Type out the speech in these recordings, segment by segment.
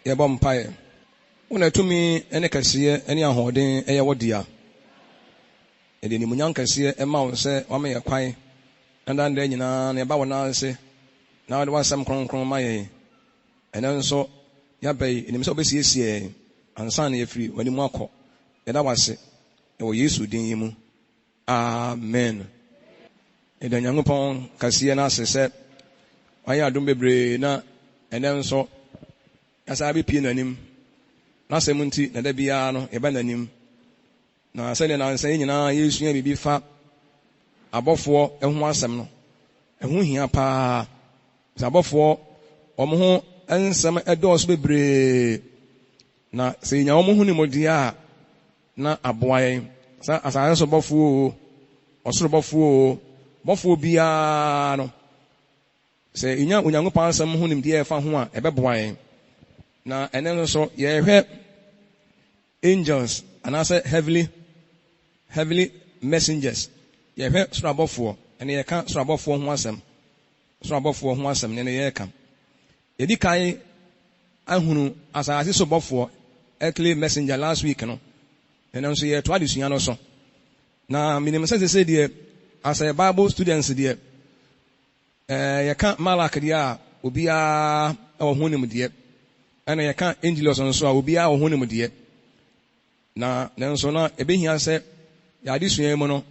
Yɛbɔ mpaeɛ. Wona tumi ene kɛseɛ ene ahoɔden ɛyɛ wo dia. Ɛde nimunyam kɛseɛ ɛma wo sɛ wama yɛ kwan. Nda nda nyinaa na yɛba wo nan ase. Na wode wasɛm kronkron ma yɛn. Ɛno nso yɛbɛyi enim sɛ wobɛsiesie ansa na yɛfiri w'anim akɔ. Yɛda wase ɛwɔ Yesu din yi mu. Amen. Ɛda Nyankopɔn kɛseɛ na ase sɛ wayɛ adom bebree na ɛnɛ nso asa bɛpie n'anim. Na sɛ mu nti na da biara no yɛba n'anim. Na sɛdeɛ nansa yi nyinaa yɛsua biribi fa abɔfoɔ ɛho asɛm no. Ɛho hia paa. Sɛ abɔfoɔ wɔn ho nsɛm ɛdɔɔso bebree. Na sɛ yɛnya wɔn ho nimɔdeɛ a na aboa yɛn. Sɛ asase so bɔfoɔ o, ɔsoro bɔfoɔ o, bɔfoɔ biara no. Sɛ yɛnya Onyankopɔn asɛm ho nimdeɛ ɛfa ho a ɛbɛboa yɛn. Na ɛnɛ nso yɛhwɛ angels anaasɛ heavenly messengers. Yɛhwɛ soro abɔfoɔ ɛne yɛka soro abɔfoɔ ho asɛm. Soro abɔfoɔ ho asɛm ne yɛka. Yɛdi kan ahunu asase so bɔfoɔ earthly messenger last week no. Ɛnɛ nso yɛto adesua no so. Na minim sɛ deɛ as a Bible students deɛ yɛka Malak deɛ a obiara ɛwɔ ho nimdeɛ. Ɛna yɛka angelos nso a obiara wɔ ho nimdeɛ. Na nanso na ebehia sɛ yɛadesua mu no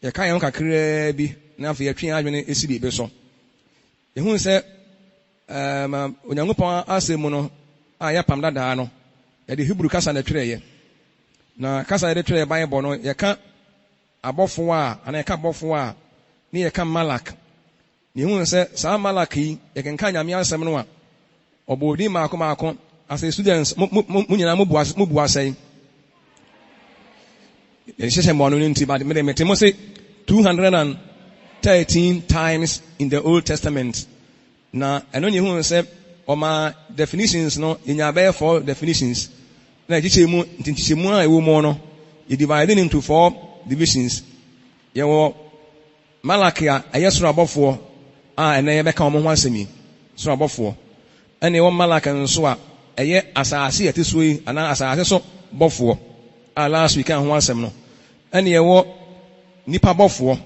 yɛka yɛn kakraa bi na afei yɛtwe adwene esi biribi so. Yɛhu sɛ Onyankopɔn asɛm mu no a yɛpam dadaa no yɛde Hebrew kasa na twerɛeɛ. Na kasa yɛde twerɛ Bible no yɛka abɔfoɔ a ana yɛka abɔfoɔ a ne yɛka Malak. Ne yɛhu sɛ saa Malak yi yɛkenka Nyame asɛm no a ɔbɔ din maako as a students mu nyinaa mu bu asɛe. Yɛhyehyɛ mmɔno no nti but mete mo se 213 times in the Old Testament. Na ɛno ne yɛhu sɛ ɔma definitions no yɛnya bɛyɛ 4 definitions. Na nkyɛmu a ɛwɔ mu no yɛ divided into 4 divisions. Yɛwɔ Malak a ɛyɛ soro abɔfoɔ a ɛnɛ yɛbɛka wɔn ho asɛm yi. Soro abɔfoɔ. Ɛne ɛwɔ Malak nso a ɛyɛ asase yɛte so yi anaa asase so bɔfoɔ a last week ho asɛm no. Ɛne ɛwɔ nipa bɔfoɔ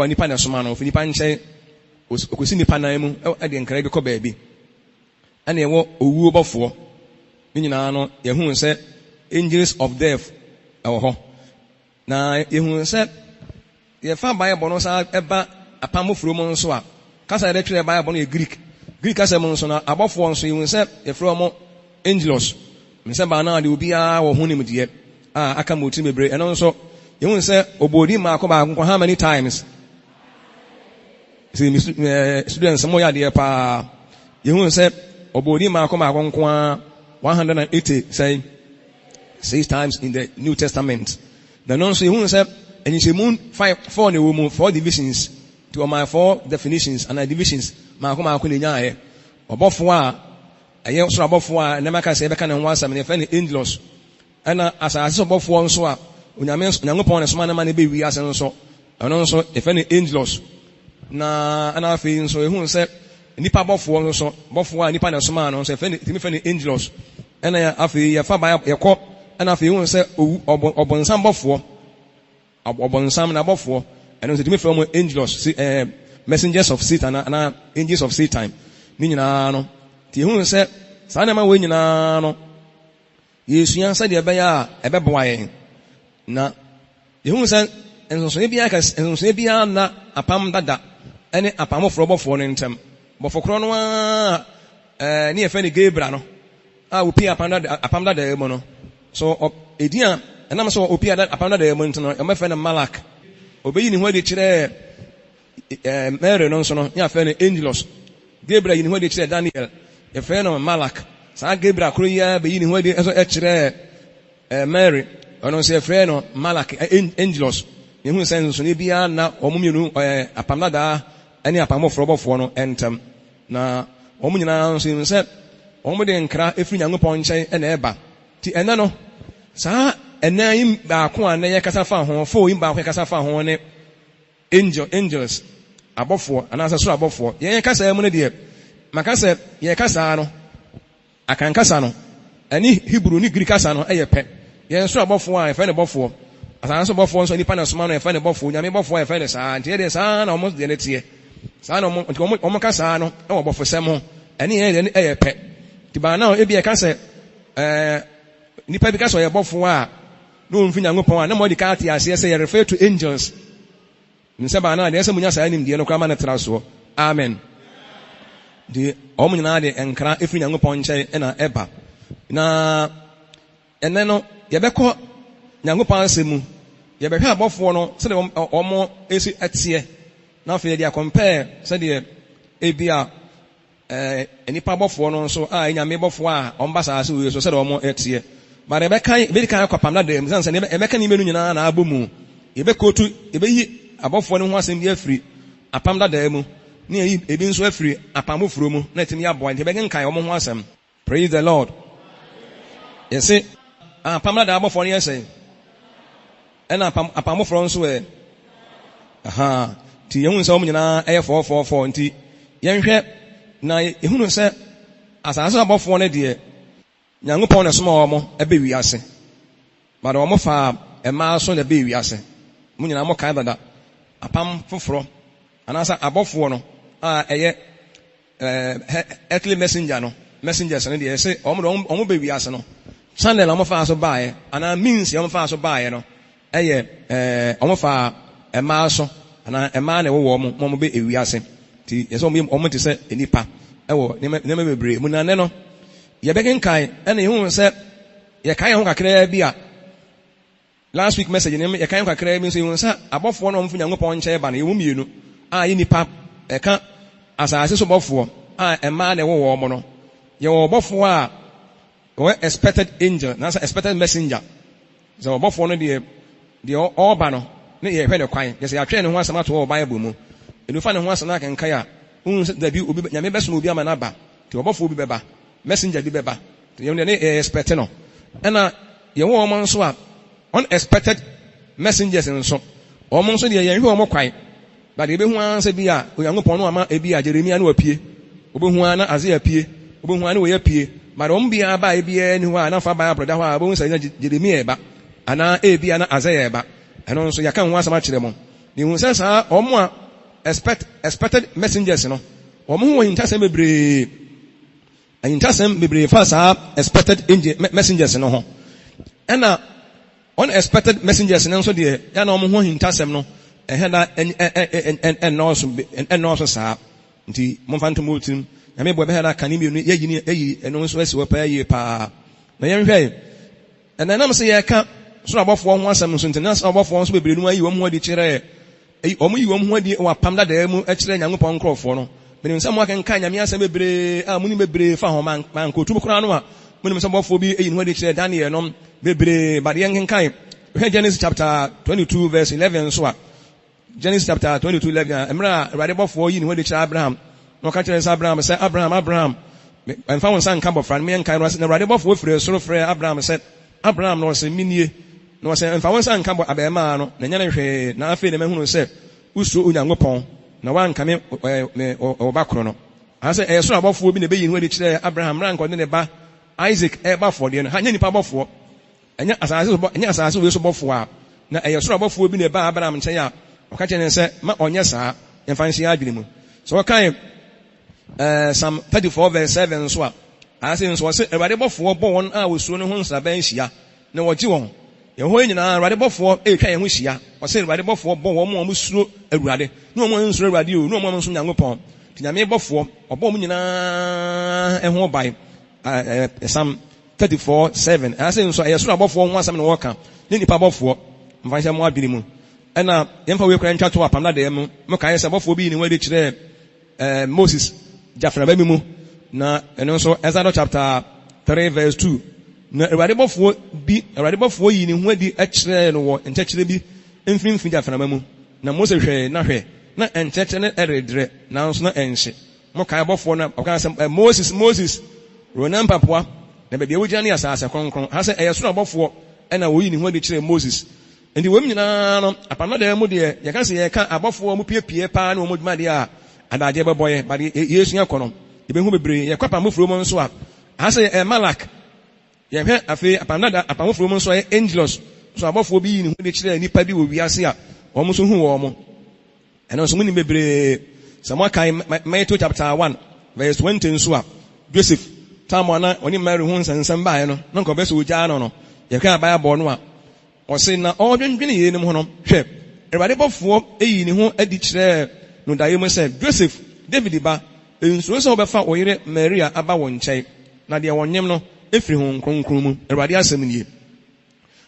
a nipa na soma no ofi nipa nkyɛn okosi nipa nan mu ɛde nkra bi kɔ baabi. Ɛne ɛwɔ owuo bɔfoɔ. Ne nyinaa no yɛhu sɛ angels of death ɛwɔ hɔ. Na yɛhu sɛ yɛfa Bible no saa ɛba apamoforo mu nso a kasa yɛde twerɛ Bible no yɛ Greek asɛm nso na abɔfoɔ nso yɛhu sɛ yɛfrɛ wɔn angelos. Nsɛ baa na de obiara wɔ ho nimdeɛ a aka ma otiri bebree. Ɛno nso yɛhu sɛ obodi maako how many times? Students mo yɛ adeɛ paa. Yɛhu sɛ obodi maako nko a 186 times in the New Testament. Na no nso yɛhu sɛ ɛnyihyɛmu 4 na ɛwɔ mu 4 divisions to ɔma 4 definitions and divisions maako na nyaayɛ. Ɔbɔfoɔ a ɛyɛ soro abɔfoɔ a nneɛma ka sɛ ɛbɛka ne ho asɛm ne yɛfrɛ ne angelos. Ɛna asase so bɔfoɔ nso a Onyankopɔn ne soma ne ma ne bɛ wi ase nso ɛno nso yɛfrɛ ne angelos. Na ɛna afei nso yɛhu sɛ nipa bɔfoɔ nso bɔfoɔ a nipa ne soma no nso yɛfrɛ ne angelos. Ɛna afei yɛfa yɛkɔ ɛna afei yɛhu sɛ ɔbɔnsam bɔfoɔ ɔbɔnsam na bɔfoɔ ɛno nso tumi frɛ mo angelos messengers of Satan ana angels of Satan. Ne nyinaa no ti yɛhu sɛ saa nneɛma wɔ nyinaa no yɛsua sɛdeɛ ɛbɛyɛ a ɛbɛboa yɛn. Na yɛhu sɛ nsonsonoe biara na apam dada ɛne apamoforo bɔfoɔ no ntam. Bɔfo korɔ no a ne yɛfrɛ ne Gabriel no a opie apam dada mu no. So ɛdin a ɛnam sɛ opie apam dada mu nti no yɛmɛfrɛ no Malak. Obɛyi ne ho adi kyerɛ Mary no nso no yɛafrɛ no angelos. Gabriel yi ne ho adi kyerɛ Daniel yɛfrɛ no Malak. Saa Gabriel koro yi a bɛyi ne ho adi nso kyerɛ Mary ɔno nso yɛfrɛ no Malak angelos. Yɛhu sɛ nsonsonoe biara na wɔn mmienu apam dadaa ne apamoforo bɔfoɔ no ntam. Na wɔn nyinaa nso yɛhu sɛ wɔn de nkra efiri Nyankopɔn nkyɛn na ɛba. Ti ɛnɛ no saa ɛnɛ yi baako a na yɛkasa fa ho fo yi baako yɛkasa fa ho ne angels abɔfoɔ anaasɛ soro abɔfoɔ. Yɛn kasa mu no deɛ maka sɛ yɛkasa no akankasa no ani Hebrew ni Greek kasa no eyepe yen so abofo a efe ne bofo asan so bofo so nipa na soma no efe ne bofo nyame bofo efe ne saa ntie de saa na almost de ne tie saa na omo kasa no e wo bofo sem ho ani eyepe ti ba na e bi e kasa nipa bi kasa ye bofo a no mfi Nyankopɔn a na mo di ka tie ase say refer to angels nse ba na de ese munya saa nim de no kwa ma na tra so amen de omo nyina de enkra efiri Nyankopɔn nkyɛ na eba na ene no yebekɔ Nyankopɔn asemu yebehwɛ abɔfo no sɛ de omo esi atie na afei de compare sɛ de ebia enipa abɔfo no so a enyame bɔfo a ɔmba saa se wo so sɛ de omo atie ba de bɛkan kwapam na de sɛ ne ebɛka ni menu nyina na abomu yebekɔtu ebeyi abɔfo no ho asɛm bi afiri apam da da mu ne ebi nso afiri apam ofuro mu na timi aboa nti bɛgen kan omo ho asɛm. Praise the Lord. Yes, apam da abɔfo no yɛsɛ ɛna apam ofuro nso ti yɛhu sɛ omo nyina ɛyɛ 444 nti yɛnhwɛ na ehunu sɛ asase abɔfo no deɛ Nyankopɔn na soma omo ɛbɛ wiase ba de omo fa ɛma so na ɛbɛ wiase mo nyina mo kan dada apam foforo anasa abɔfo no a ɛyɛ earthly messenger no messengers no de say omo be wiase no channel omo fa so baaye ana means omo fa so baaye no ɛyɛ omo fa ɛma so ana ɛma na ɛwɔ omo be wiase ti yɛsɛ omo te sɛ enipa ɛwɔ ne me bebre mu na ne no yɛbɛgen kan ɛna ehun sɛ yɛ kan ho kakra bi a last week message ne yɛ kan kakra bi so ehun sɛ abɔfo no ɔmfo Nyankopɔn nkyɛn ba no yɛ mienu a yɛ nipa ɛka asase so bɔfo a ɛma na ɛwɔ wɔn no yɛ wɔ bɔfo a wɔ expected angel na expected messenger so bɔfo no deɛ ɔba no ne yɛ hwɛ ne kwan yɛ sɛ yɛatwɛn ne ho asɛm ato wɔ Bible mu enufa ne ho asɛm aka nkai a ohun sɛ dabi obi nyame bɛso obi ama na ba te bɔfo obi bɛba messenger bi bɛba te yɛn ne expect no ɛna yɛ wɔ wɔn nso a unexpected messengers nso wɔn nso deɛ yɛn hwɛ wɔn kwan ba de ebehu ansa bi a Onyankopɔn no ama ebi a Jeremia no apue obehu ana Isaiah apue obehu ana wɔyɛ apue ba de wɔn bia ba ebia ni hɔ a na fa ba abroda hɔ a obehu sɛ Jeremia ɛba ana ebi ana Isaiah ɛba ɛno nso yɛka ho asɛm akyerɛ mo ne hu sɛ saa wɔn a expected messengers no wɔn ho wɔ hintasɛm bebree hintasɛm bebree fa saa expected messengers no ho ɛna unexpected messengers no nso deɛ ya na wɔn ho hintasɛm no ɛhɛda ɛnɔɔso saa nti momfa nto mo tim nyame bɔ bɛhɛda ka ne mmienu yɛyi ɛno nso asi wɔ paa yie paa na yɛnhwɛ ɛna nam sɛ yɛka soro abɔfoɔ ho asɛm nso nti na soro abɔfoɔ nso bebree no ayi wɔn ho adi kyerɛ wɔn yi wɔn ho adi wɔ apam dadaa mu kyerɛ Nyankopɔn nkurɔfoɔ no menim sɛ mo akenka nyame asɛm bebree a mo ni bebree fa ho man kotum koraa no a monim sɛ abɔfoɔ bi ayi ne ho adi kyerɛ Daniel nom bebree but yɛnkenkan hwɛ Genesis chapter 22 verse 11 so a Genesis chapter 22:11 emra Awurade bɔfoɔ yi ne ho de kyerɛ Abraham na ɔka kyerɛ Abraham sɛ Abraham ɛmfa wo nsa nka bɔfra no meɛnkae no na Awurade bɔfoɔ firi soro frɛ Abraham sɛ Abraham na ɔsɛ minie na ɔsɛ ɛmfa wo nsa nka abɛɛmaa no na nyɛ ne hwee na afei na mahunu sɛ wosuro Onyankopɔn na wanka me ɔba koro no asɛ ɛyɛ soro abɔfoɔ bi na ɛbɛyi ne ho de kyerɛ Abraham na nkɔde ne ba Isaac ɛba afɔdeɛ no ha nyɛ nipa bɔfoɔ ɛnyɛ asase wo so bɔfoɔ a na ɛyɛ soro abɔfoɔ bi na ɛba Abraham nkyɛn a ɔka kyerɛ ne sɛ ma ɔnyɛ saa yɛmfa nhyɛ adwene mu so ɔkae Psalm 34 verse 7 so a asɛ nso ɔsɛ Awurade bɔfoɔ bɔ wɔn a wɔsuro ne ho nsraban hyia na wɔgye wɔn yɛhɔ nyinaa Awurade bɔfoɔ ɛretwa yɛn ho hyia ɔsɛ Awurade bɔfoɔ bɔ wɔn a wɔsuro Awurade na wɔn nsuro Awurade o na wɔn nso Nyankopɔn nti Nyame bɔfoɔ ɔbɔ wɔn nyinaa ɛho ban Psalm 34:7 asɛ nso ɛyɛ soro abɔfoɔ ho asɛm na wɔka ne nipa bɔfoɔ mfa nhyɛ mo adwene mu ɛna yɛmfa wei kora ntwa to apam dadaa mu mokaeɛ sɛ bɔfoɔ bi ne ho adi kyerɛ Moses gyafraba mi mu na ɛno nso Exodus chapter 3 verse 2 na Awurade bɔfoɔ yi ne ho adi kyerɛ no wɔ nkyɛkyerɛ bi mfimfini gyafraba mu na Mose hwɛ na nkyɛkyerɛ no ɛredrɛ nanso na ɛnhye mokaeɛ bɔfoɔ no ɔka sɛ Moses rona mpapoa na baabi a wogyina ne asase kronkron ha sɛ ɛyɛ soro abɔfoɔ ɛna woyi ne ho adi kyerɛ Moses nti wɔn nyinaa no apam dadaa mu deɛ yɛka sɛ yɛka abɔfoɔ mu piepie paa na wɔn dwumadeɛ a adagye bɛbɔ yɛ but Yesu yɛ kɔ no yɛbɛhu bebree yɛkɔ apam furo mu nso a say Malak. Ye hwe afi apanda apamofo mu so angelos. So abofo bi yi ne hu de kire nipa bi wo wiase a omo so hu wo mo. Eno so mu ni bebre Samuel kai Matthew chapter 1 verse 20 nso a Joseph tamona oni Mary hu nsensem bae no na nko be so ogya no ye ka Bible no a o se na odwendwene ye nim ho no hwe Ewade bofo eyi ne ho adi kire no dae mu se Joseph David ba nso so obefa oyire Maria aba won nkyai na de wonyem no efiri ho nkronkron mu Ewade asem nie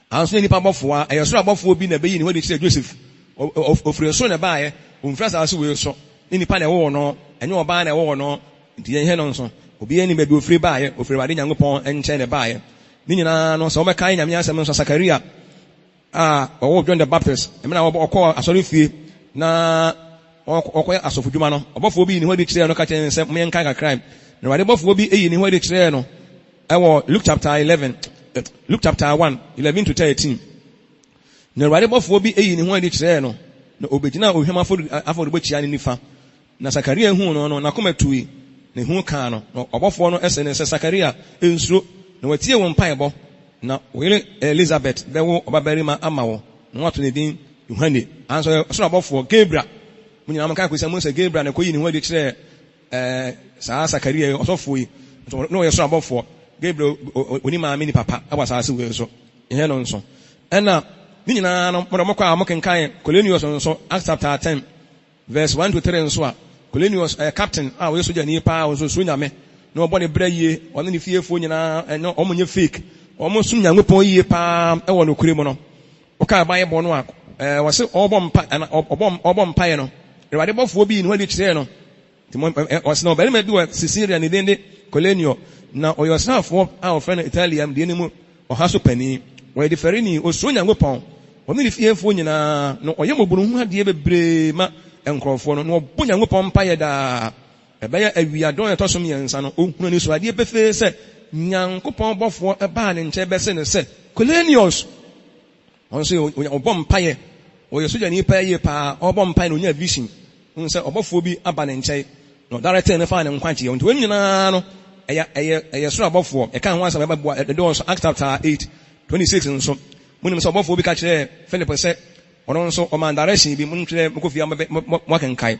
anso nipa bofo a ayesoro bofo bi na be yi ne ho adi kire Joseph ofiri so na bae umfrasa aso we so nipa na wo no enye oba na wo no nti ye no nso obi ani ba bi ofiri bae ofiri Ewade Nyankopon enche ne bae ni nyina no so me kai nyame asem nso Sakaria owo John the Baptist emena okọ asori fie na okọ asofudwuma no obofo bi ni ho de kire no ka chen se me nka kakra na Ewade bofo bi eyi ni ho de kire no ewo Luke chapter 1 11 to 13 na Ewade bofo bi eyi ni ho de kire no na obegina ohwem afọdụ gbochia ne nifa na Sakaria hu no na komatui ne hu ka no obofo no ese ne se Sakaria ensuro na watie won paebo na oyire Elizabeth bewo obabarima amawo na wato ne din Yohane anso so abofo Gabriel munyina amka kwesa mo se Gabriel na koyi ne hu de kire saa Sakaria osofo yi no ye so abofo Gabriel oni maame ni papa abasa ase we so ihe no nso ena ni nyina no mo kwa amokenkan Colenius nso Acts chapter 10 verse 1 to 3 nso a Colenius captain we soja ni pa nso so nyame na obo ne braye ono ne fiefo nyina no omonye fake omo sum Nyankopon yie pa e wo no kure mu no o ka Bible no a wose obom mpa no Ewade bofo bi ni ho de kire no wose no bere ma bi wa Sicilia ne dende Colenius na oyosafo a ofre na Italian de ne mu ohaso pani we de ferini oso Nyankopon oni ne fiefo nyina no oyemobunu hu ade bebre ma enkrofo no obo Nyankopon mpaye da ebeya awiadon etosom yensa no ohunu ni so ade befe se Nyankopon bofo eba ne nche bese ne se Colenius onso obo mpaye oyesoja ni paye pa obo mpaye no nya vision nse obofo bi aba ne nche no director ne fa ne nkwanche nti wen nyina no eya soro abofo e kan ho asem eba bua de so Acts chapter 8 26 nso munim so obofo bi ka kire Philip se ono nso o man direction bi mun kire mkofia mo kenkai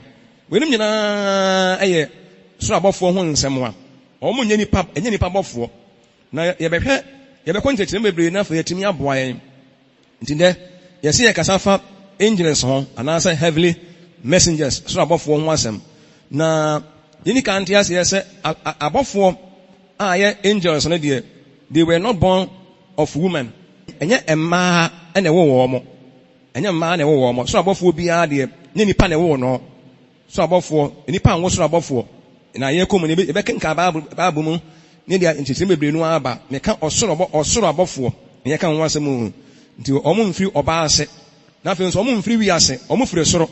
wenim nyina eye soro abofo ho nsem a o mo nya nipa enye nipa abofo na ye be kire mebre na fa yetimi aboa yen ntinde ye se ye kasafa angels ho anasa heavenly messengers soro abofo ho asem na yini kan tia se abofo ye angels no de they were not born of women enye emma ene wo mo enye emma na wo mo so abofo bia de nye nipa na wo no so abofo nipa anwo so abofo na ye kom ne be kenka Bible mu ne dia nchese bebre no aba me ka osoro abofo ye kan ho asem nti omo mfiri oba ase na fe nso omo mfiri wi ase omo firi soro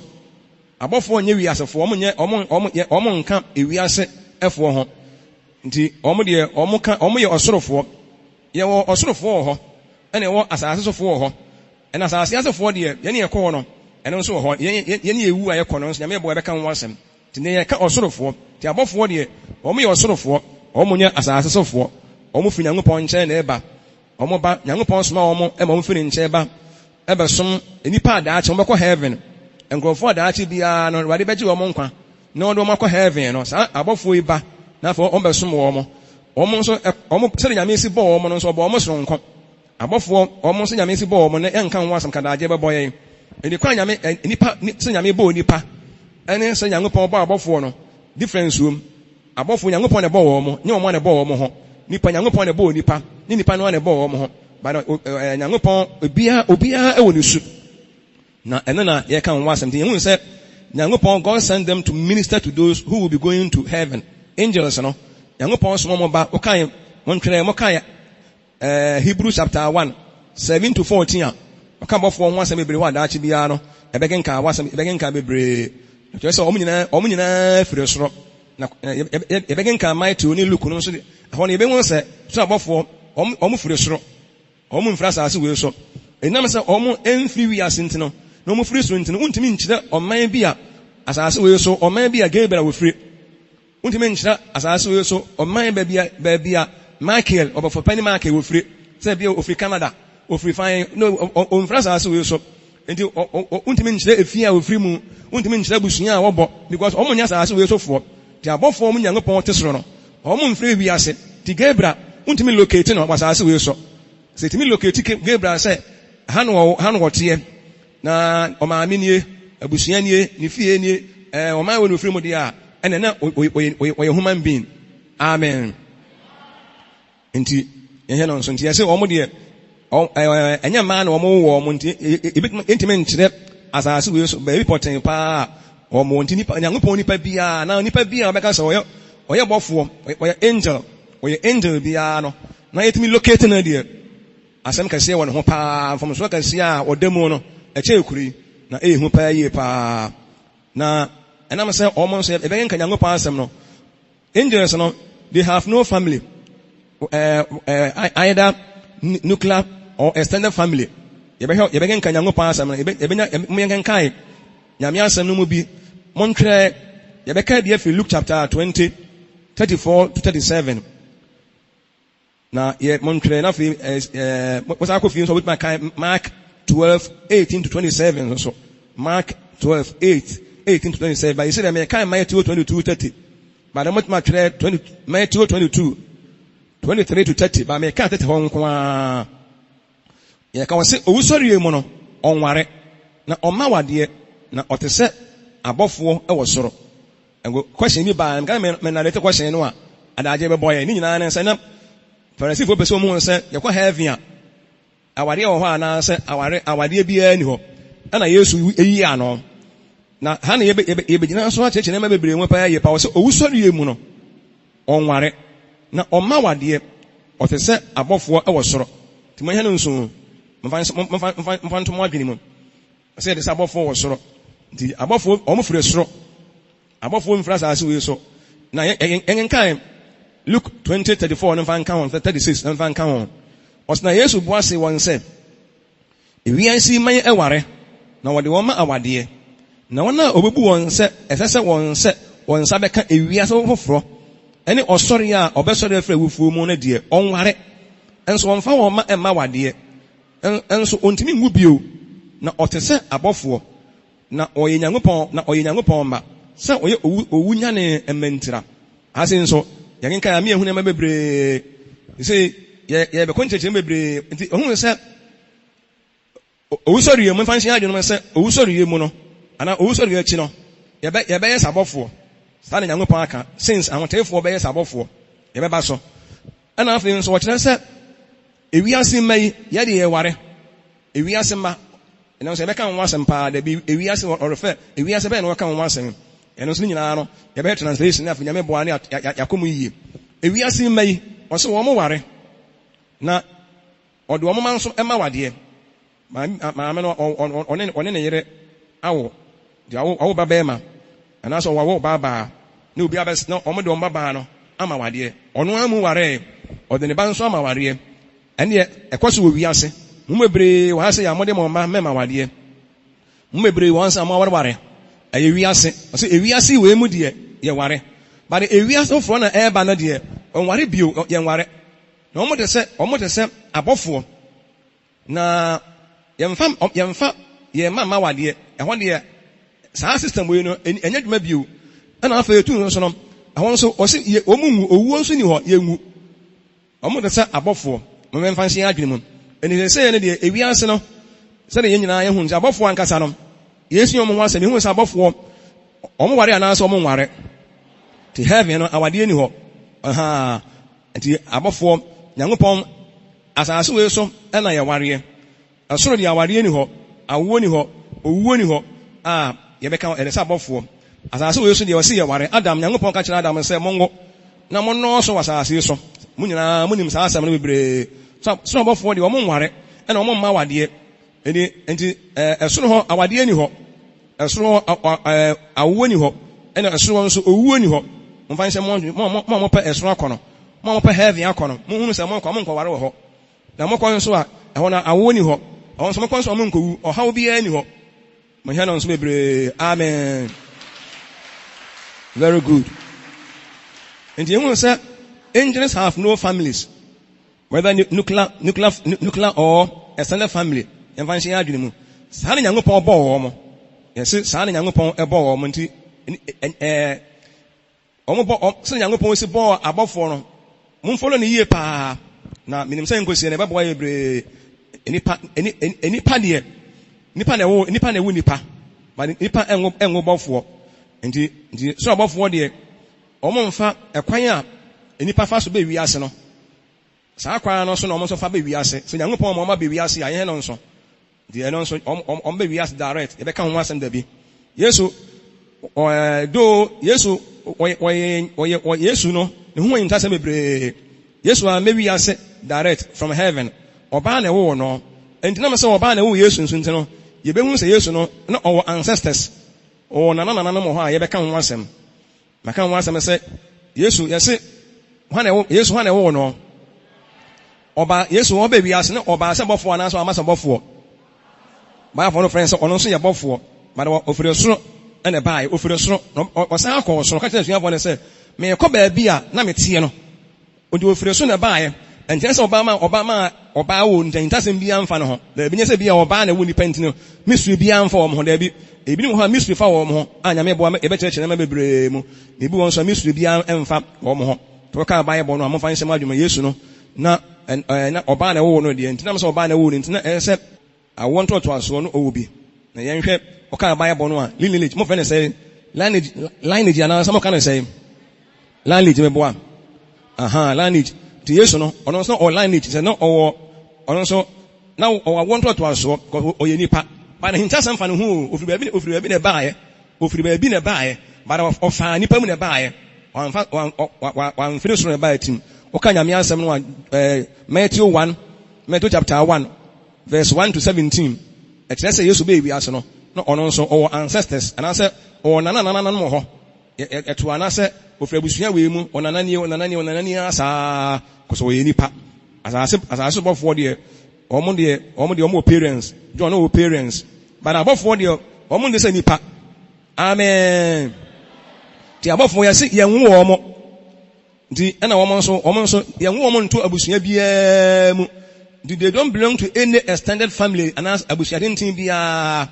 abofo nye wi ase fo omo nka ewi ase efo ho nti omo de omo ye osorofo ye wo osorofo ho ene wo asase sofo ho ena asase asefo de ye ne ekọ no ene nso ho ye ne ewu aye kọ no nso nyame ebo ebe kan wo asem ti ne ye ka osorofo ti abofo de omo ye osorofo omo nya asase sofo omo fi Nyankopon nche na eba omo ba Nyankopon soma omo e ma omo fi nche eba ebe som enipa da ache omo kọ heaven enkrofo da ache bia no Ewade beji omo nkwa na odo omo kọ heaven no sa abofo iba na fo omo besom omo nso omo sere nyame si bo omo no nso bo omo soro nkọ abofo omo nso nyame si bo omo na enka ho asam kada age bebo yen eni kwa nyame nipa se nyame bo nipa ene se Nyankopon bo abofo no difference wom abofo Nyankopon na bo omo nye omo na bo omo ho nipa Nyankopon na bo nipa ni nipa no na bo omo ho ba Nyankopon obia e woni su na ene na ye kan ho asam tin hu se Nyankopon God send them to minister to those who will be going to heaven angels no Nyankopon so mo ba o kan mon twere mo kan Hebrews chapter 1 7 to 14 aka bofo ho asem bebre wa da achi bia no ebegenka wasem ebegenka bebre to say omu nyina firi soro na ebegenka mighty oni Luke no so ho na ebenwu se so abofo omu firi soro omu mfra asase we so enam se omu enfiri wi asenti no na omu firi soro ntino untimi nkyire oman bia asase we so oman bia Gabriel we firi untimi nkyire asase we so oman bia Michael for penny Michael will free say be of Canada or free fine no on France we so until ultimate fear of free moon ultimate bushia or because almost as we so for the above form young upon Tesrono almost free we are said the Gebra ultimate locating was as we so say to me locate Gebra say Han what here na Oma Mini Busianie Nifi or my will free modia and then we human being. Amen. Inti yɛhɛ nso nti yɛsɛ ɔmo deɛ ɛnyɛ man ɔmo wɔ ɔmo nti ntimi nkyerɛ asase wei so baabi pɔtɛn paa ɔmo nti nipa Nyankopɔn nipa biara na nipa biara ɔbɛka sɛ ɔyɛ bɔfoɔ ɔyɛ angel biara no na yɛtumi locate na deɛ asɛm kɛseɛ wɔ ne ho paa mfomso kɛseɛ a ɔda mu no ɛkyɛ ekuri na ɛyɛ hu paa yie paa na ɛnam sɛ ɔmo nso ɛbɛyɛ nka Nyankopɔn asɛm no angels no they have no family. Either nuclear or extended family. You begin can yango pass and you kai. Yamia Sanumu be Montre Yabeka if you look chapter 20, 34 to 37. Now yet Montre enough was I confused with my Mark 12, 18 to 27 or so. Mark 12, 18 to 27. But you said I may kind Matthew 22, 30. But I'm not much Matthew 22. 23 to 30, but me can't tell home kwa. Ya ka wase owusori mu no onware na omawade na otese abofo e wo soro. And question bi ba am can me narrate question no a adaje be boy ni nyina na say na Pharisee fo pese mu say ye kwa heaven a awade wo ho ana say awade bia ni ho. Na Yesu eyi ano. Na ha na ye be gina so a cheche na ma bebre mu pa ye pa wase owusori mu no onware na ọma wade ọte sẹ abọfo e wo soro ti mo hia no nso mfa nto mo adwene mu sẹ de sẹ abọfo wo soro ti abọfo ọmo fure soro abọfo mfra asase we so na yen kan Luke 20:34 no fan kan 36 no fan kan osna Yesu bo ase won sẹ ewiansi man eware na wode wo ma awade na wona obebu won sẹ esese won sa beka ewiase foforo any osoria obesori afre wufuo mu na de onware enso wonfa won ma emma wade enso ontimi nwu bio na otese abofo na oye Nyankopɔn ma se oye owunya ne emmentira ase nso yagenka ya me ehunu ma bebre se ye be koncheche bebre nti ohun se owusori mu fanhye adwene mu se owusori mu no ana owusori achi no ye be yes abofo Stand in Yangopaka, since I want to for bears above for Yabaso. And after so what I said, if we are seeing May, Yadi Ware, if we are some, and I say, I can't want some pa, if we are or refer, if we are seven or come once and also Nino, Yabet translation of Yamabuani at Yakumi. If we are seeing May, or so one more worry. Now, or the woman so Emma Wadia, my man on any year, our Babema. And also wa wo baba ni obi abes no omodo baba no ama wade ono amu ware o de ne ba nso ama ware ene ekoso wo wiase mu mebre wa se ya mode mo ma mema wade mu mebre won sa ma ware aye wiase o se ewiase we mu de ye ware but ewiase fro na eba na de on ware bio ye ware na omodo se abofo na yemfa ye ma wade e ho de sa system we no enya dwuma bio na afa etu no so no ahon so o se omunwu owuo nso ni ho ye nwu omo de sa abofo mo memfa nhye adwene mu eni se ne de ewiase no se de nyina ye hu nti abofo ankasa no yesu omo ho asem hu se abofo omo ware ana so omo ware ti heaven no awade ni ho aha nti abofo Nyankopɔn asase we so na ye ware asoro de awade ni ho awo ni ho owuo ni ho yebeka elesa abofo asase we so de wose ye ware Adam Nyankopɔn ka kira Adam se mongo na monno so wasase so munyina munim sa asem no bebre so abofo de wo monware na wo momma wade enti esoro ho awade ni ho esoro awo ni ho na esoro nso owuo ni ho mfa nse mo pa esoro akono mo pa heaven akono mo hunu se mo nkɔ ware wo ho na mo kɔ nso a ɛho na awo ni ho ɔnso mo kɔ nso mo nkɔwu ɔhaw bia ni ho. Amen. Very good. And you will say, angels have no families. whether nuclear or extended family. Envanshi adwene mu. Saa ne Nyankopɔn bɔ wɔn mo. Yɛse saa ne Nyankopɔn ɛbɔ wɔn mo nti wɔn bɔ sɛ Nyankopɔn si bɔ abɔfoɔ no. Mun follow ne yie paa. Na minim sɛ nkosi ne bɛbɔ yɛ bebree. Nipa deɛ nipa na ewu nipa. But nipa enwo bɔfoɔ. Nti so abɔfoɔ deɛ wɔn mfa ɛkwan a nipa fa so bɛ wiase no. Saa kwan no so na wɔn nso fa bɛ wiase. So Nyankopɔn ma wɔn bɛ wiase a yɛn no nso. Deɛ no nso wɔn bɛ wiase direct. Yɛbɛka ho asɛm dabi. Yesu Yesu Yesu no ne ho yinta sɛ bebree. Yesu a mɛ wiase direct from heaven. Ɔbaa na ɛwɔ no. Nti na sɛ ɔbaa na ɛwɔ Yesu nso nti no yɛbɛhu sɛ Yesu no na ɔwɔ ancestors. Ɔwɔ nananana mo hɔ a yɛbɛka ho asɛm. Maka ho asɛm sɛ Yesu yɛse Yesu hɔ na ɛwɔ no. Ọba Yesu ọba wiase ne ọba sɛ bɔfoɔ anaasɛ ɔma sɛ bɔfoɔ. Baafo no frɛ sɛ ɔno nso yɛ bɔfoɔ. But ofiri soro ɛna bae ofiri soro ɔsan akɔ soro ka kyerɛ suafo ne sɛ mekɔ baabi a na metie no. Odi ofiri soro na bae ɛnkyɛn sɛ ɔbaa wo ntantasɛm bi amfa no ho. Baabi nyɛ sɛ bi a ɔbaa na wo nipa ntino misiri bi amfa wɔn ho daabi. Ebi ne ho a misiri fa wɔn ho a nyame boa ɛbɛkyerɛkyerɛ na bebree mu. Ebi wɔn nso misiri bi amfa wɔn ho. To ka bae bɔ no amfa nhyɛm adwuma Yesu no na ɔbaa na ɛwɔ no deɛ nti na sɛ ɔbaa na ɛwɔ no nti na ɛyɛ sɛ awɔ ntoatoasoɔ no ɔwɔ bi na yɛnhwɛ ɔka abayɛ no a lineage mo fɛ ne sɛ lineage anaasɛ mo ka ne sɛ lineage meboa lineage nti Yesu no ɔno nso ɔwɔ lineage sɛ na ɔwɔ ɔno nso na ɔwɔ awɔ ntoatoasoɔ ɔyɛ nipa ba na hinta sɛmfa ne ho ofiri baabi na ɛbaeɛ ba na ɔfaa nipa mu na ɛbaeɛ wamfiri soro na ɛbaeɛ tim Oka nyame asɛm no Matthew chapter 1 verse 1 to 17. Ɛkyerɛ sɛ Yesu bɛ wiase no na ɔno nso ɔwɔ ancestors anaasɛ ɔwɔ nananana mo hɔ. Ɛto anaasɛ ofiri abusua wei mu ɔnanani asaa kɔsɛ ɔyɛ nipa. Asase bɔfoɔ deɛ ɔmo wɔ parents. John no wɔ parents. But abɔfoɔ deɛ ɔmo de sɛ nipa. Amen. Ti abɔfoɔ yɛse yɛn wo ɔmo. Nti ɛna wɔn nso yɛn wɔn nto abusua biara mu. They don't belong to any extended family anas abusua tenten biara.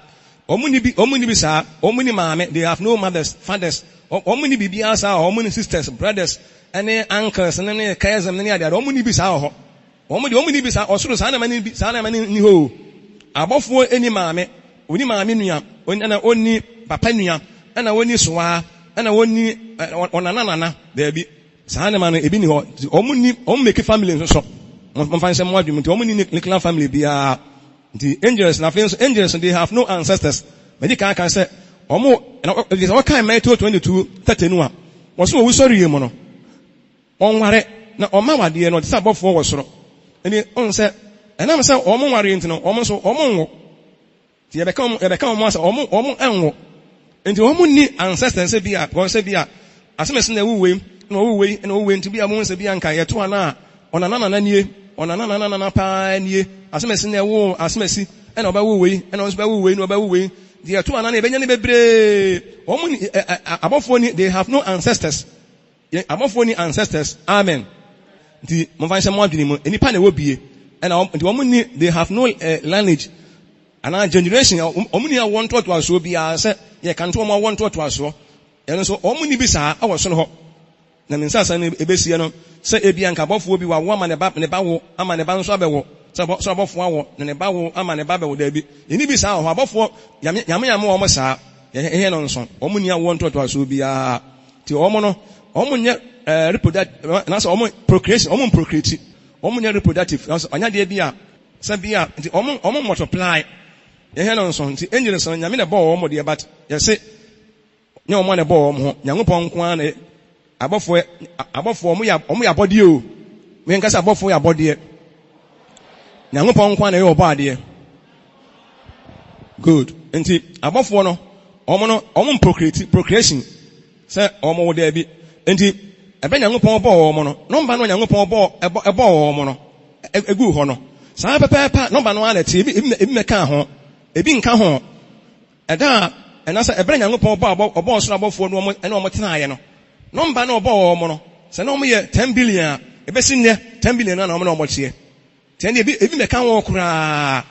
Wɔn ni bi saa, wɔn ni maame, they have no mothers, fathers. Wɔn ni bibiara saa, wɔn ni sisters, brothers, ɛne uncles, ɛne cousins, ɛne adeade. Wɔn ni bi saa wɔ hɔ. Wɔn ni bi saa ɔsoro saa na ma ni ni hɔ. Abɔfoɔ ɛni maame, oni maame nua, ɛna oni papa nua, ɛna oni soa, ɛna oni ɔnanana beebi. Saa na ma no ebi ni hɔ. Wɔn make family nso so. Wɔn fa nsɛm wɔn adwuma nti wɔn ni nuclear family biara. Nti angels na afei nso angels they have no ancestors. Mɛdi kan sɛ wɔn kan Matthew 22:30 no a wɔso wɔ wusɔre yie mu no ɔnware na ɔma wadeɛ no ɔte sɛ abɔfoɔ wɔ soro. Ɛni ɔn sɛ ɛnam sɛ wɔn nware nti no wɔn nso wɔn nwo. Nti yɛbɛka wɔn asɛ wɔn ɛnwo. Nti wɔn ni ancestors bi a asɛmɛsi na ɛwu wei. Na ɔwuwe nti bi a mo nse bi anka yɛto ana ɔnanana nie ɔnanana paa nie asɛmɛsi na ɛwo asɛmɛsi ɛna ɔbɛwuwe ɛna ɔnso bɛwuwe na ɔbɛwuwe di yɛto ana na ɛbɛnya ne bebree wɔn ni abɔfoɔ ni they have no ancestors abɔfoɔ ni ancestors amen nti mo fa nsɛm mo adwene mu nipa na ɛwɔ bie ɛna nti wɔn ni they have no lineage ana generation wɔn ni awɔ ntoatoasoɔ biara sɛ yɛ kanto wɔn awɔ ntoatoasoɔ ɛno nso wɔn ni bi saa ɛwɔ so no hɔ. Na minsasa no ebesie no sɛ ebia nka bɔfoɔ bi wawo ama ne ba wo ama ne ba nso abɛwo sɛ bɔfoɔ awo na ne ba wo ama ne ba bɛwo daabi eni bi saa hɔ abɔfoɔ yame wɔn saa yɛhɛ no nso wɔn ni awo ntoatoasoɔ biara ti wɔn no wɔn nyɛ reproductive na sɛ wɔn procreation wɔn procreate wɔn nyɛ reproductive na sɛ ɔnya deɛ bi a sɛ bi a nti wɔn multiply yɛhɛ no nso nti angels no nyame na bɔɔ wɔn deɛ but yɛse nyɛ wɔn na bɔɔ wɔn ho Nyankopɔn nko ara na abɔfoɔ ɔmo yɛ abɔdeɛ o mɛnka sɛ abɔfoɔ yɛ abɔdeɛ Nyankopɔn nko ara na yɛ ɔbɔ adeɛ good nti abɔfoɔ no ɔmo procreation sɛ ɔmo wɔ daabi nti ɛbɛ Nyankopɔn bɔɔ wɔn no nɔmba no Nyankopɔn ɛbɔɔ wɔn no egu hɔ no saa pɛpɛɛpɛ nɔmba no ara te ebi mɛka ho ebi nka ho ɛda ɛnasa ɛbɛ Nyankopɔn ɔbɔɔ soro abɔfoɔ no ɛna ɔmo tenaeɛ no nɔmba na ɔbɔɔ wɔn no sɛ na ɔmo yɛ 10 billion ebesi ne 10 billion na omo na omo tie tie ne ebi meka ho kura.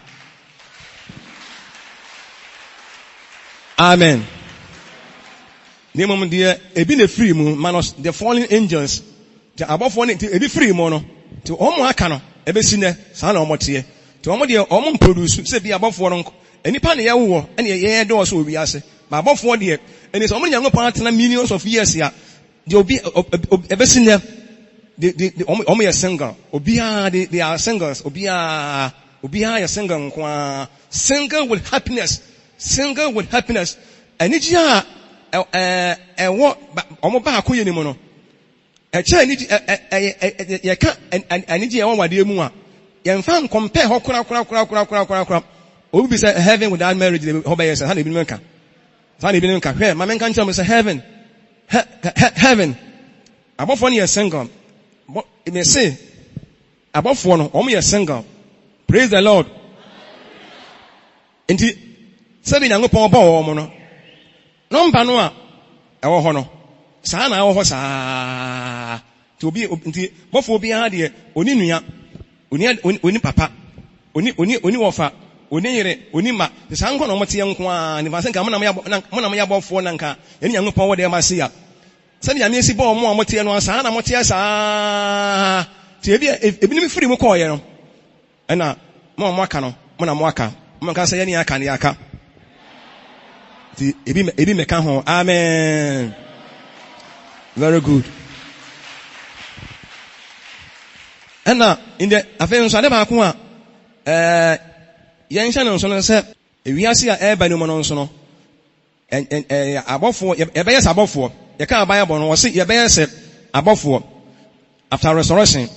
Amen. Ne mom de ebi na free mu manos the fallen angels the above one ebi free mu no to omo aka no ebesi ne sa na omo tie to omo de omo produce se bi above one enipa ne ye wo ene ye de so obi ase ma above one de eni so omo Nyankopon atena millions of years ya de obi ebesi ne the omo ye single obia they are singles obia ye single kwa single with happiness eniji a ewo omo ba akoye ni mu no eche eniji ye ka eniji e won wade mu a ye mfa compare ho kura obi be say heaven without marriage ho be yes ha na ebi nka hwe ma menka ncha mo say heaven abofo no ye single but me say abofo no omo ye single. Praise the Lord. Enti sabi Nyankopon ba wo no number no a ewo ho no saa na ewo ho saa to obi nti bofo obi ha de oni nua oni papa oni wofa oni yere oni ma saa nko na mo te nko a ni fa se nka mo na mo ya bofo na nka eni Nyankopon wo de ma se ya sabi Nyame si ba mo te no saa na mo te saa te ebi ni firi mo ko ye no ena mo aka no mo na mo aka mo nka se ye ni aka ni aka ebi meka ho. Amen. Very good. And now in the affairs so ba ko a yen hye no so no se ewiase a eba ni mo no so no abofo ye be yes abofo ye ka Bible no wo se ye be yes abofo after resurrection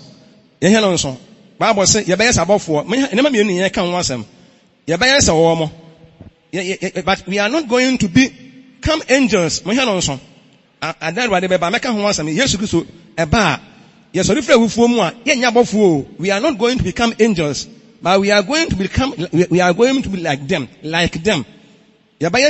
ye hye no so Bible say ye be yes abofo ne ma mienu ye ka ho asem ye be yes wo mo. But we are not going to become angels. We are not going to become angels, but we are going to be like them. But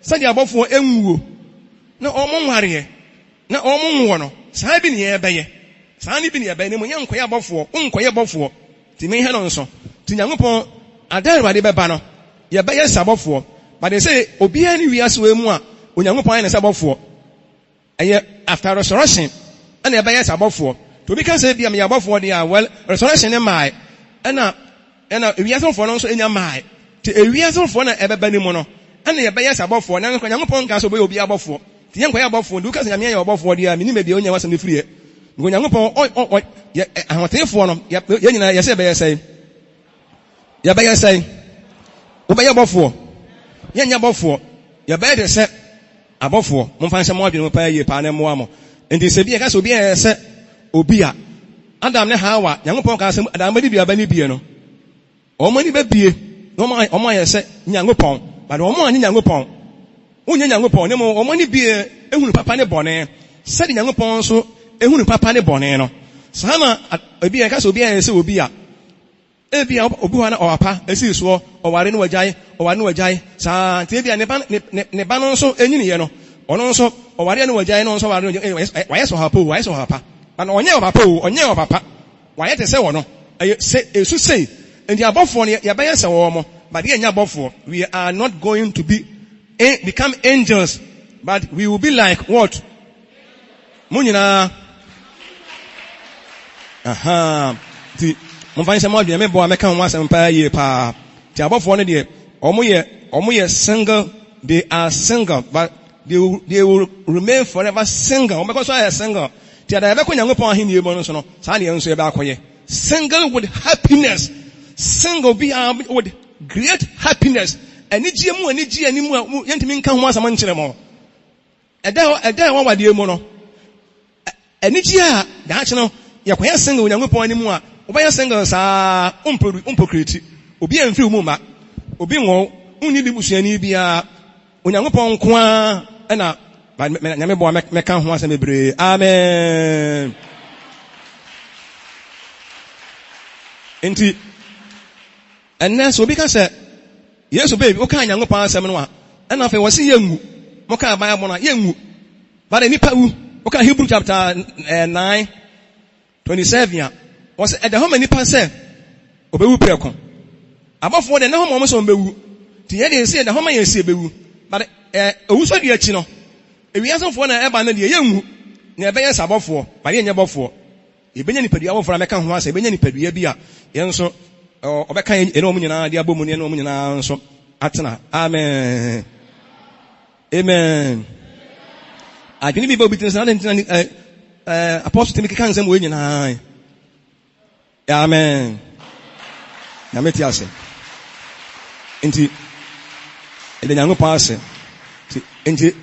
sadi abofo enwuo na omo nware na omo nwo no saa bi ne ye beye saa ni bi ne ye beye ne mo nyankoye abofo unkoye abofo ti me he no nso ti Nyankopon adan be ba no ye beye sabofo but they say obi ani wiase we mu a Onyankopon ne sabofo eye after resurrection and ye beye sabofo to be can say bi am ye abofo dey well resurrection ne mai na wiase fo no nso enya mai ti wiase fo na ebeba ni mu no and ye be yes abofo na Nyankopon ka so be obi abofo ti yen kwaya abofo du ka se nyame ye abofo dia me ni me bia onya wasam free e Nyankopon ye ahotefo no ye nyina ye se be yes ye be yes wo be abofo ye nya abofo ye be de se abofo mo fa nse mo adwene mo pa ye pa na mo amo enti se bia ka so bia ye se obi a Adam ne Hawa Nyankopon ka se Adam badi bia ba ni bie no o mo ni ba bie no mo ye se Nyankopon but omo anyi Nyankopon unya Nyankopon ne mo omo ni bie ehunu papa ne bone se di Nyankopon so ehunu papa ne bone no sana obi e ka so obi e se obi a ebi a obi ho na opapa esi so oware ne wajai sa ti ebi a ne ba no so enyini ye no ono nso oware ne wajai no nso ware no waye so hapa but onye opapa waye te se wo no se esu sei ndi abofo ne ye be ye se wo mo. But we are not going to become angels, but we will be like what? Munina. Aha. The Mufanya mo de me bo ameka ho asem pa ye pa. Ti abofo no de omo ye single, they are single, but they will remain forever single. Because I am single. Ti ada be ko Nyankopon ahini ebo no so no. Sa ne enso e ba akoye. Single with happiness. Single be with great happiness. Eniji animu a yentimi nka ho asama nkyere mo. Eda wa wade mu no. Eniji a da kye no yakoya single Nyankopon animu a obaya single saa umpokreti. Obi amfiri mu ma. Obi ngo unni bi busuani bia Onyankopon nko a na nyame bo meka ho asama bebre. Amen. Enti enne so obi ka say Yesu baby o kan Nyankopɔn asɛm no a ɛna afei wɔse yengu mo ka Bible na yengu but nipa wu o ka Hebrew chapter 9:27 a wɔse ɛda hɔ ma nipa sɛ obewu prɛko abɔfo de na hɔ mo so obewu ti yɛ de sɛ ɛda hɔ ma yɛ sɛ obewu but owu so de akyi no ewiasefo na ɛba na de yengu na ɛbɛyɛ sabɔfo ba yɛ nyɛ bɔfo ebenya nipadua abɔfo na mɛka ho asɛ ebenya nipadua bi a yɛn nso obeka ene omu nyina de abomu ne omu nyina nso atena amen amen adwene bi ba obi tinsa na ntina apostle timi kan nsem we nyina amen na meti ase enti ede nyango pa ase enti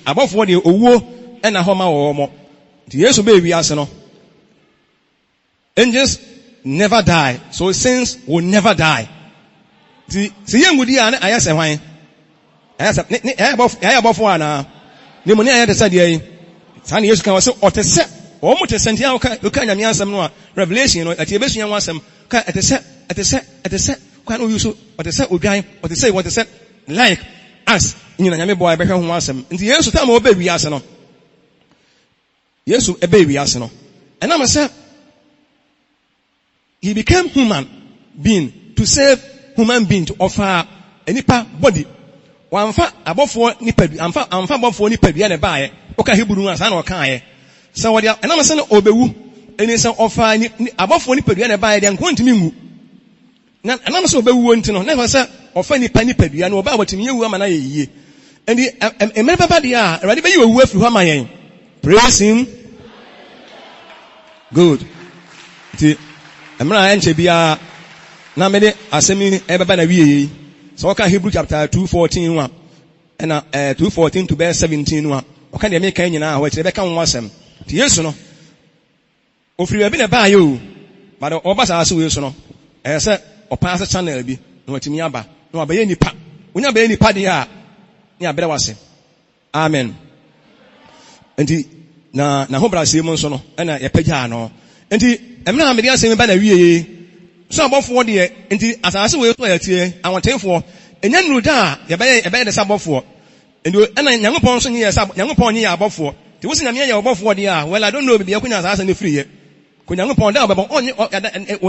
abofo de owuo ena ho ma wo mo enti Yesu be wi ase no angels never die, so sins will never die. See, yengudi ane ayase hwan. Ayase abofo ana. Ne mo ne ayade sade yi. Sa ne Yesu kan wase otese. O mo tese ntia ka nyame asem no a Revelation no ati ebesua ho asem ka etese kwa no yuso otese odwan otese like us nyina nyame boy behwe ho asem. Nti Yesu ta ma oba wi ase no. Yesu ebe wi ase no. Ena ma se he became human being to save human being to offer a nipa body. Wamfa abofo nipa amfa abofo nipa bia ne baaye. Oka Hebrew asa na oka aye. So what and am say no obewu eni say offer ni abofo nipa bia ne baaye de nko ntimi ngu. Na am say obewu nti no na say offer nipa bia no oba watimi yewu ama na ye yie. Endi emere baba dia ready be yewu afiri ho ama yen. Praise him. Good. Emra enche bia na mede asemi ebeba na wiye so oka Hebrew chapter 2:14 wa na 2:14 to verse 17 wa oka de me kan nyina ho kire be kan wo asem ti Yesu no ofiri bi na ba ye o but obasa aso we so no se opa channel bi na watimi aba na obaye nipa onya baye nipa de a ni abere wase amen enti na ho brase mu nso no na ye pagya no enti emna me dia se me ba na wiye so abofo de enti asase we so yatie awotenfo enya nuru da ye be de sabofo enti na Nyankopɔn so nye ye sab Nyankopɔn nye ye abofo ti wo se nyame ye abofo de a well I don't know be ya kunya asase ne free ye ko Nyankopɔn da obebo onye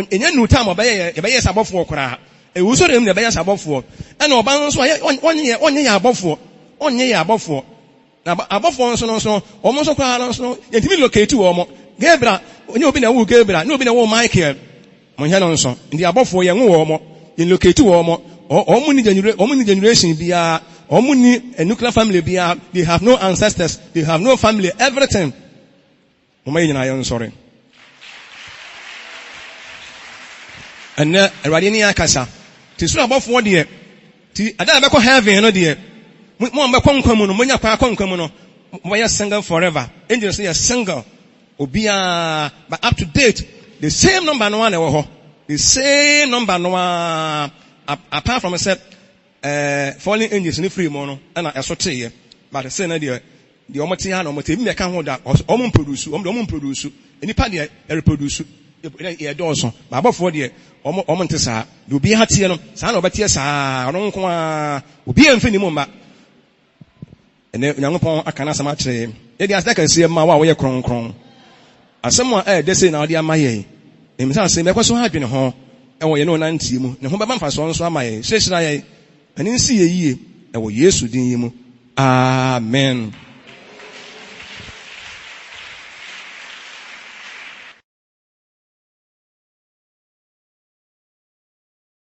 enya nuru ta mo be ye sabofo kora e wo so de me be ye sabofo na oba nso onye ye abofo na abofo nso omo so kwa nso yentimi locate wo mo Gabriel onye obi na wo Gabriel na obi na wo Michael mo hia no nso ndi abofo ye nwo wo mo in locate wo mo omo ni generation bia omo ni a nuclear family bia they have no ancestors, they have no family, everything mo mai nyina yo sorry and erade ni akasa ti so abofo de ti ada be ko heaven no de mo be kwankwan mu no mo nya kwa kwankwan mu no mo ya single forever angels say single Obia, but up to date, the same number no one ever. The same number no one apart from except falling angels in the free mono and I saw here. But the same idea, the Omotia no motive me can hold that omon produce any party reproduce a dozen. But above 4 omon you be hat here, son of Batia sa no kwa be infinimum. And then young upon a canasa matre. It is like I see my way cron. As someone they say now they are my ye. Himself say me so hard in ho e wo ye no nanti mu ne ho be mfa so nso ama ye hwehwira ye ani nsi ye yie e wo Yesu din yi mu amen.